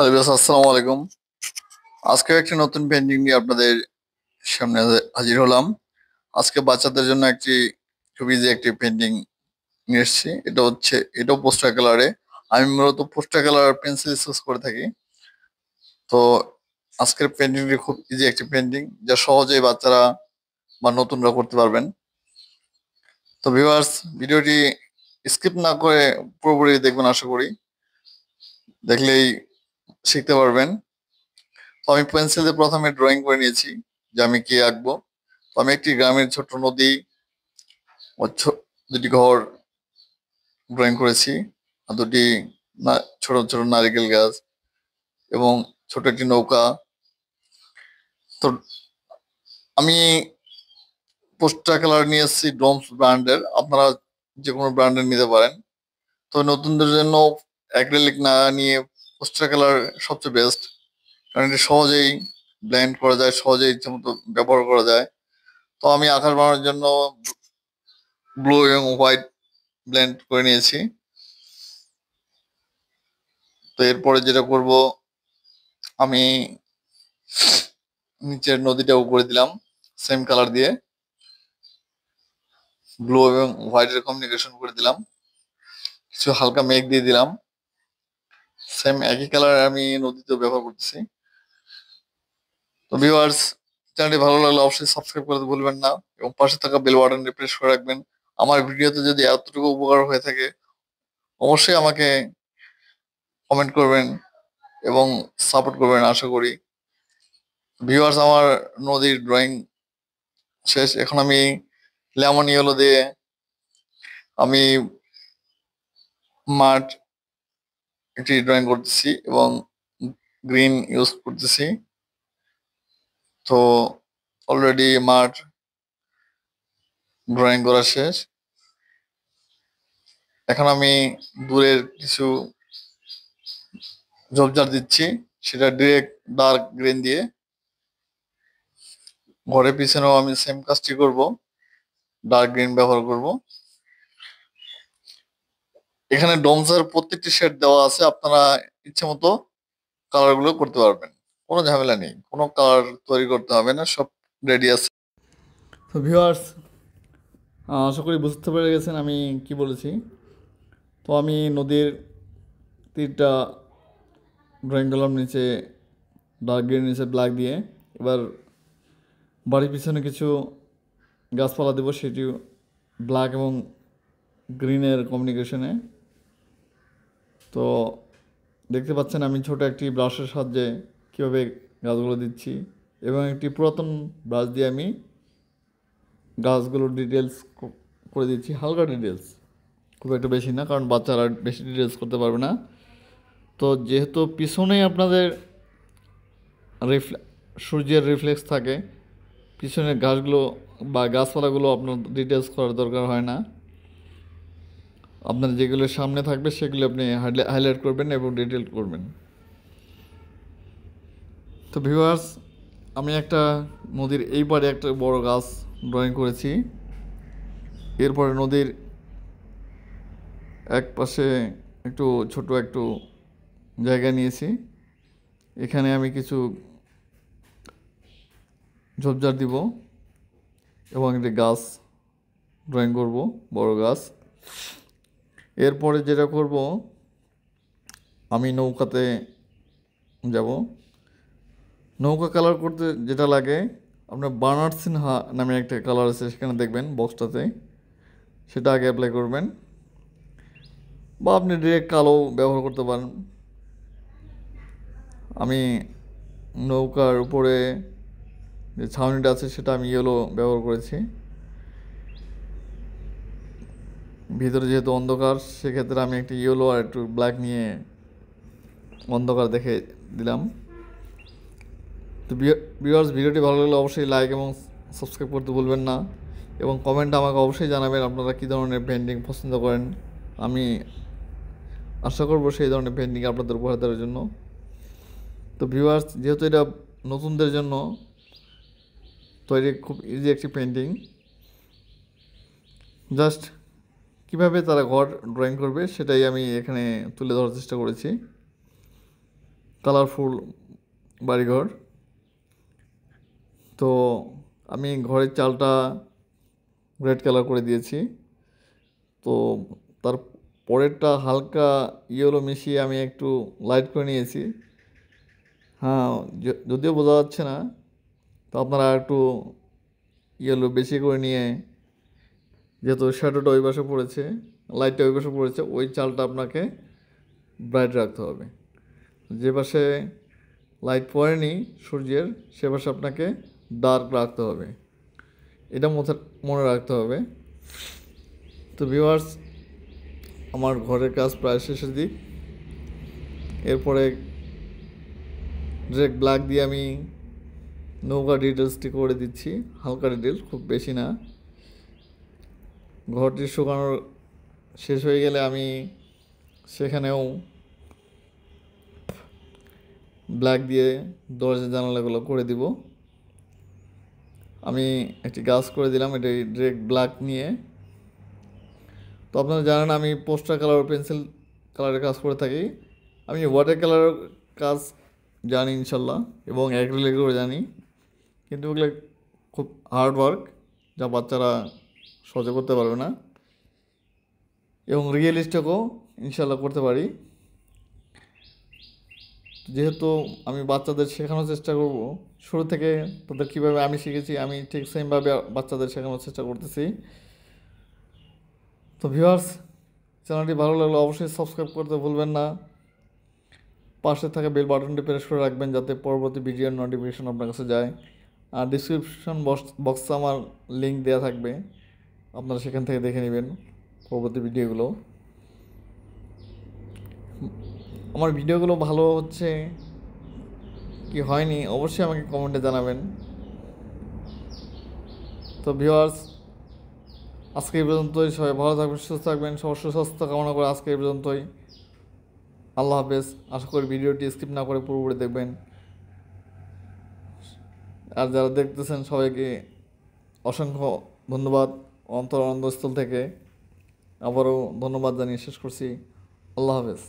Hello বিয়াস, আসসালামু আলাইকুম। আজকে একটি নতুন পেন্টিং নিয়ে আপনাদের সামনে হাজির হলাম। আজকে বাচ্চাদের জন্য খুব ইজি একটি পেন্টিং নিয়ে এসেছি। এটাও পোস্টার কালারে। আমি মূলত পোস্টার কালার পেন্সিল ইউজ করে থাকি। তো আজকের পেন্টিংটি খুব ইজি একটি পেন্টিং, যা সহজেই বাচ্চারা বা নতুনরা করতে পারবেন। তো ভিউয়ার্স, ভিডিওটি স্কিপ না করে পুরোপুরি দেখবেন, আশা করি দেখলেই শিখতে পারবেন। তো আমি পেন্সিল দিয়ে প্রথমে ড্রয়িং করে নিয়েছি যে আমি কি আঁকবো। তো আমি একটি গ্রামের ছোট্ট নদী ও দুটি ঘর ড্রয়িং করেছি, আর দুটি ছোট ছোট নারিকেল গাছ এবং ছোট একটি নৌকা। তো আমি পোস্টার কালার নিয়ে এসেছি ডোমস ব্র্যান্ডের, আপনারা যে কোনো ব্র্যান্ডের নিতে পারেন। তো নতুনদের জন্য অ্যাক্রিলিক না নিয়ে পোস্টার কালার সবচেয়ে বেস্ট, কারণ এটি সহজেই ব্লেন্ড করা যায়, সহজেই ইচ্ছে মতো ব্যবহার করা যায়। তো আমি আকাশ বানানোর জন্য ব্লু এবং হোয়াইট ব্লেন্ড করে নিয়েছি। তো এরপরে যেটা করব, আমি নিচের নদীটাও করে দিলাম সেম কালার দিয়ে, ব্লু এবং হোয়াইটের কম্বিনেশন করে দিলাম। কিছু হালকা মেঘ দিয়ে দিলাম, সেম একই কালার আমি নদীতেও ব্যবহার করতেছি। তো ভিউয়ার্স, চ্যানেলটি ভালো লাগলে অবশ্যই সাবস্ক্রাইব করতে ভুলবেন না এবং পাশে থাকা বেল বাটনটি প্রেস করে রাখবেন। আমার ভিডিওতে যদি এতটুকু উপকার হয়ে থাকে, অবশ্যই আমাকে কমেন্ট করবেন এবং সাপোর্ট করবেন, আশা করি। ভিউয়ার্স, আমার নদীর ড্রয়িং শেষ। এখন আমি লেমন ইয়েলো দিয়ে আমি মাঠ একটি ড্রয়িং করতেছি এবং গ্রিন ইউজ করতেছি। তো অলরেডি মাঠ ড্রয়িং করা শেষ। এখন আমি দূরের কিছু ঝোপঝাড় দিচ্ছি, সেটা ডিরেক্ট ডার্ক গ্রিন দিয়ে। ঘরের পিছনেও আমি সেম কাজটি করব, ডার্ক গ্রিন ব্যবহার করব। এখানে ডোমসের প্রত্যেকটি শেড দেওয়া আছে, আপনারা ইচ্ছে মতো কালার গুলো করতে পারবেন, কোনো ঝামেলা নেই, কোনো কালার তৈরি করতে হবে না, সব রেডি আছে। তো ভিউয়ার্স, আশা করি বুঝতে পেরে গেছেন আমি কি বলেছি। তো আমি নদীর তীরটা ড্রয়িং করলাম নিচে ডার্ক গ্রিন, নিচে ব্ল্যাক দিয়ে। এবার বাড়ির পিছনে কিছু গাছপালা দেবো, সেটি ব্ল্যাক এবং গ্রিনের কমিউনিকেশনে। তো দেখতে পাচ্ছেন আমি ছোট একটি ব্রাশের সাহায্যে কীভাবে গাছগুলো দিচ্ছি, এবং একটি পুরাতন ব্রাশ দিয়ে আমি গাছগুলোর ডিটেলস করে দিচ্ছি, হালকা ডিটেলস, খুব একটা বেশি না, কারণ বাচ্চারা বেশি ডিটেলস করতে পারবে না। তো যেহেতু পিছনেই আপনাদের সূর্যের রিফ্লেক্স থাকে, পিছনের গাছগুলো বা গাছপালাগুলো আপনার ডিটেলস করার দরকার হয় না। আপনার যেগুলো সামনে থাকবে সেগুলো আপনি হাইলাইট করবেন এবং ডিটেল করবেন। তো ভিউয়ার্স, আমি একটা নদীর এই পারে একটা বড় গাছ ড্রয়িং করেছি। এরপরে নদীর এক পাশে একটু ছোট একটু জায়গা নিয়েছি, এখানে আমি কিছু ঝোপঝাড় দিব এবং একটি গাছ ড্রয়িং করব, বড় গাছ। এরপরে যেটা করব, আমি নৌকাতে যাব। নৌকা কালার করতে যেটা লাগে, আপনার বার্নার্ড সিনহা নামে একটা কালার আছে, সেখানে দেখবেন বক্সটাতে, সেটা আগে অ্যাপ্লাই করবেন, বা আপনি ডিরেক্ট কালো ব্যবহার করতে পারেন। আমি নৌকার উপরে যে ছাউনিটা আছে সেটা আমি ইয়েলো ব্যবহার করেছি। ভিতরে যেহেতু অন্ধকার, সেক্ষেত্রে আমি একটি ইয়েলো আর একটু ব্ল্যাক নিয়ে অন্ধকার দেখে দিলাম। তো ভিউয়ার্স, ভিডিওটি ভালো লাগলে অবশ্যই লাইক এবং সাবস্ক্রাইব করতে ভুলবেন না, এবং কমেন্টে আমাকে অবশ্যই জানাবেন আপনারা কী ধরনের পেন্টিং পছন্দ করেন। আমি আশা করব সেই ধরনের পেন্টিং আপনাদের উপহার দেওয়ার জন্য। তো ভিউয়ার্স, যেহেতু এটা নতুনদের জন্য তৈরি খুব ইজি একটি পেন্টিং, জাস্ট কীভাবে তারা ঘর ড্রয়িং করবে সেটাই আমি এখানে তুলে ধরার চেষ্টা করেছি। কালারফুল বাড়িঘর। তো আমি ঘরের চালটা রেড কালার করে দিয়েছি। তো তার পরেরটা হালকা ইয়েলো মিশিয়ে আমি একটু লাইট করে নিয়েছি। হ্যাঁ, যদিও বোঝা যাচ্ছে না, তো আপনারা একটু ইয়েলো বেশি করে নিয়ে, যেহেতু শ্যাডোটা ওই পাশে পড়েছে, লাইটটা ওই পাশে পড়েছে, ওই চালটা আপনাকে ব্রাইট রাখতে হবে। যে পাশে লাইট পড়েনি সূর্যের, সে পাশে আপনাকে ডার্ক রাখতে হবে। এটা মনে রাখতে হবে। তো ভিউয়ার্স, আমার ঘরের কাজ প্রায় শেষের দিক। এরপরে ডিরেক্ট ব্ল্যাক দিয়ে আমি নৌকা ডিটেলসটি করে দিচ্ছি, হালকা ডিটেল, খুব বেশি না। ঘরটি শুকানোর শেষ হয়ে গেলে আমি সেখানেও ব্ল্যাক দিয়ে দরজা জানালাগুলো করে দিব। আমি একটি গাছ করে দিলাম, এটি ডিরেক্ট ব্ল্যাক নিয়ে। তো আপনারা জানেন আমি পোস্টার কালার, পেন্সিল কালারের কাজ করে থাকি। আমি ওয়াটার কালারের কাজ জানি ইনশাল্লাহ, এবং অ্যাক্রিলিকও জানি, কিন্তু ওগুলো খুব হার্ড ওয়ার্ক, যা বাচ্চারা সহজে করতে পারবে না। এবং রিয়েলিস্টিকও ইনশাল্লাহ করতে পারি। যেহেতু আমি বাচ্চাদের শেখানোর চেষ্টা করব শুরু থেকে, তাদের কীভাবে আমি শিখেছি, আমি ঠিক সেমভাবে বাচ্চাদের শেখানোর চেষ্টা করতেছি। তো ভিউয়ার্স, চ্যানেলটি ভালো লাগলে অবশ্যই সাবস্ক্রাইব করতে ভুলবেন না। পাশে থাকা বেল বাটনটি প্রেস করে রাখবেন, যাতে পরবর্তী ভিডিওর নোটিফিকেশন আপনার কাছে যায়। আর ডিসক্রিপশন বক্সে আমার লিঙ্ক দেওয়া থাকবে, আপনারা সেখান থেকে দেখে নেবেন পরবর্তী ভিডিওগুলো। আমার ভিডিওগুলো ভালো হচ্ছে কি হয়নি অবশ্যই আমাকে কমেন্টে জানাবেন। তো ভিউয়ার্স, আজকে এই পর্যন্তই। সবাই ভালো থাকবেন, সুস্থ থাকবেন, সবার সুস্বাস্থ্য কামনা করে আজকে এই পর্যন্তই। আল্লাহ হাফেজ। আশা করি ভিডিওটি স্কিপ না করে পুরোপুরি দেখবেন। আর যারা দেখতেছেন সবাইকে অসংখ্য ধন্যবাদ, অন্তরস্থল থেকে আবারও ধন্যবাদ জানিয়ে শেষ করছি। আল্লাহ হাফেজ।